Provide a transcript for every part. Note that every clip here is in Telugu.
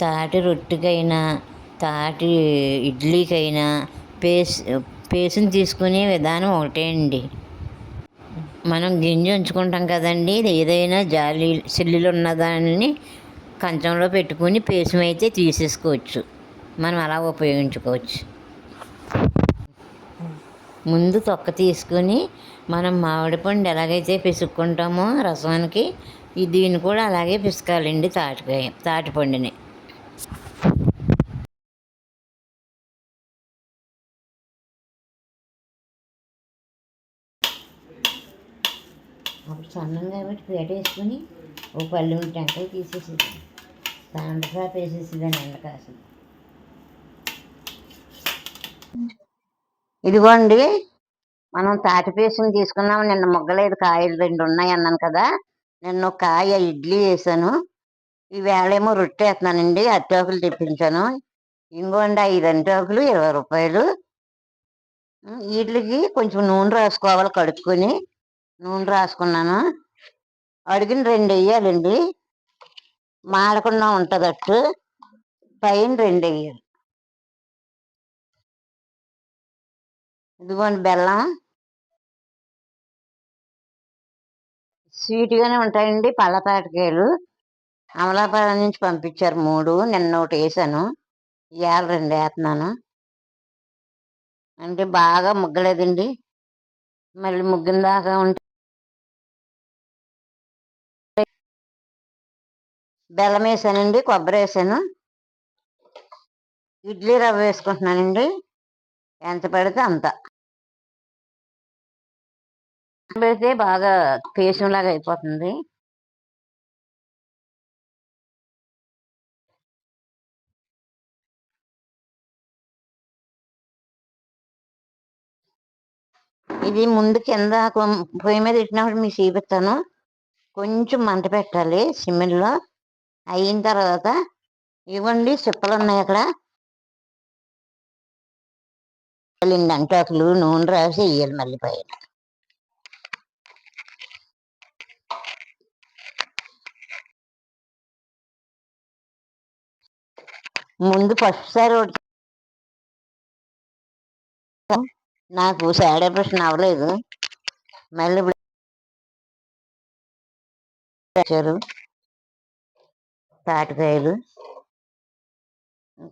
తాటి రొట్టెకైనా తాటి ఇడ్లీకైనా పేసుని తీసుకునే విధానం ఒకటే అండి. మనం గింజ ఉంచుకుంటాం కదండి, ఏదైనా జాలి సిల్లులు ఉన్నదాన్ని కంచంలో పెట్టుకుని పేసం అయితే తీసేసుకోవచ్చు. మనం అలా ఉపయోగించుకోవచ్చు. ముందు తొక్క తీసుకుని మనం మామిడి పండు ఎలాగైతే పిసుక్కుంటామో రసానికి, దీన్ని కూడా అలాగే పిసకాలండి. తాటిపండుని అప్పుడు సన్నంగా పెట్టి ప్లేట్ వేసుకుని ఓ పళ్ళు టెంకాయ తీసేసేది, తాండ్రసాప్ వేసేసేదాన్ని ఎండ కాసి. ఇదిగోండి, మనం తాటి పేసుని తీసుకున్నాము. నిన్న మొగ్గలేదు, కాయలు 2 ఉన్నాయి అన్నాను కదా. నిన్న ఒక కాయ ఇడ్లీ వేసాను, ఈవేళేమో రొట్టె వేస్తున్నానండి. అరిటాకులు తెప్పించాను. ఇంకోండి 5 అరిటాకులు 20 రూపాయలు. వీటికి కొంచెం నూనె రాసుకోవాలి, కడుక్కొని నూనె రాసుకున్నాను. అడిగిన 2 వేయాలండి, మాడకుండా ఉంటుందట్టు. పైన 2 వేయాలి. ఇదిగోండి బెల్లం, స్వీట్గానే ఉంటాయండి. పళ్ళ తాటికాయలు అమలాపురం నుంచి పంపించారు 3. నిన్న ఒకటి వేసాను, ఇవాళ 2 వేస్తున్నాను. అంటే బాగా ముగ్గలేదండి, మళ్ళీ ముగ్గిన దాకా ఉంటే. బెల్లం వేసానండి, కొబ్బరి వేసాను, ఇడ్లీ రవ్వ వేసుకుంటున్నానండి. ఎంత పడితే అంత పెడితే బాగా పేషంలాగా అయిపోతుంది. ఇది ముందు కింద పొయ్యి మీద పెట్టినప్పుడు మీకు చూపిస్తాను. కొంచెం మంట పెట్టాలి సిమ్మిల్లో. అయిన తర్వాత ఇవ్వండి, సిప్పలు ఉన్నాయి అక్కడ, అంటాకులు నూనె రాసి వేయాలి మళ్ళీ పైన. ముందు ఫస్ట్ సారి నాకు సాడ్ ఆపరేషన్ అవ్వలేదు, మళ్ళీ ఇప్పుడు తాటికాయలు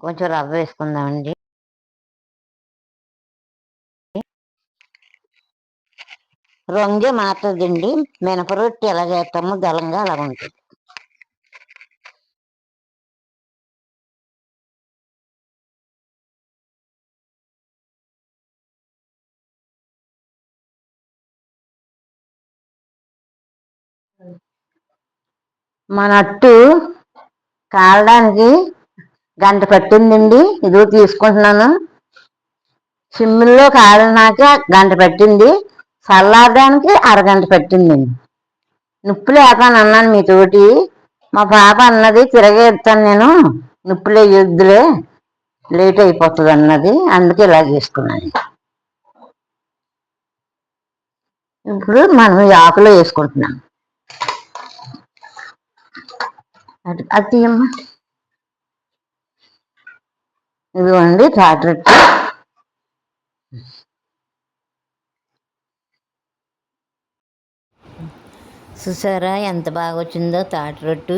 కొంచెం రవ్వ వేసుకుందామండి. రంగే మారుతుందండి, మినపరొట్టి ఎలా చేస్తామో గలంగా అలా ఉంటుంది. మన అట్టు కాలడానికి 1 గంట పట్టిందండి. ఇదిగో తీసుకుంటున్నాను. సిమ్మిల్లో కాలినాక 1 గంట పట్టింది, చల్లారడానికి 1/2 గంట పట్టిందండి. నొప్పి లేదని అన్నాను మీతోటి, మా పాప అన్నది తిరగేస్తాను నేను, నొప్పులే యొద్దులే, లేట్ అయిపోతుంది అన్నది, అందుకే ఇలా చేసుకున్నాను. ఇప్పుడు మనం ఈ ఆకులో వేసుకుంటున్నాం. అది ఇదిగోండి తాటి రొట్టె. చూసారా ఎంత బాగా వచ్చిందో తాటి రొట్టు.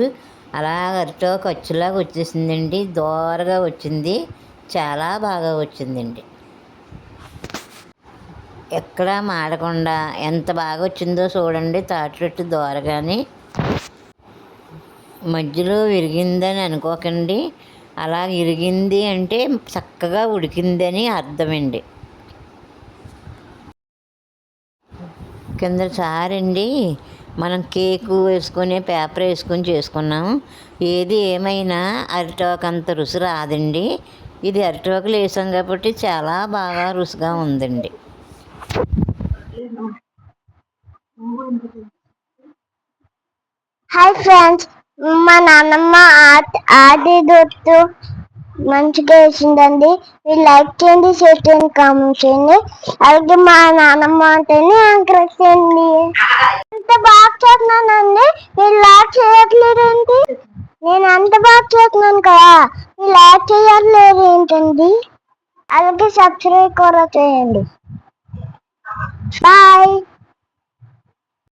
అలా అరిటో ఖర్చులాగా వచ్చేసిందండి, దోరగా వచ్చింది, చాలా బాగా వచ్చిందండి. ఎక్కడా మాడకుండా ఎంత బాగా వచ్చిందో చూడండి. తాటి రొట్టు దోరగాని, మధ్యలో విరిగిందని అనుకోకండి. అలా విరిగింది అంటే చక్కగా ఉడికిందని అర్థమండి. కిందసారండి మనం కేకు వేసుకొని పేపర్ వేసుకొని చేసుకున్నాం. ఏది ఏమైనా అరిటాకంత రుచి రాదండి. ఇది అరిటాకులు వేసాం కాబట్టి చాలా బాగా రుచిగా ఉందండి. హాయ్ ఫ్రెండ్స్, మా నాన్నమ్మ ఆడిదొట్టు మంచిగా వేసిందండి. మీరు లైక్ చేయండి, షేర్ చేయండి, కామెంట్ చేయండి. అలాగే మా నాన్నమ్మ అంటేనే ఎంకరేజ్ చేయండి. ఎంత బాగా చేస్తున్నానండి, మీరు లైక్ చేయట్లేదండి. నేను అంత బాగా చేస్తున్నాను కదా, మీరు లైక్ చేయట్లేదు ఏంటండి? అలాగే సబ్స్క్రైబ్ కూడా చేయండి. బాయ్.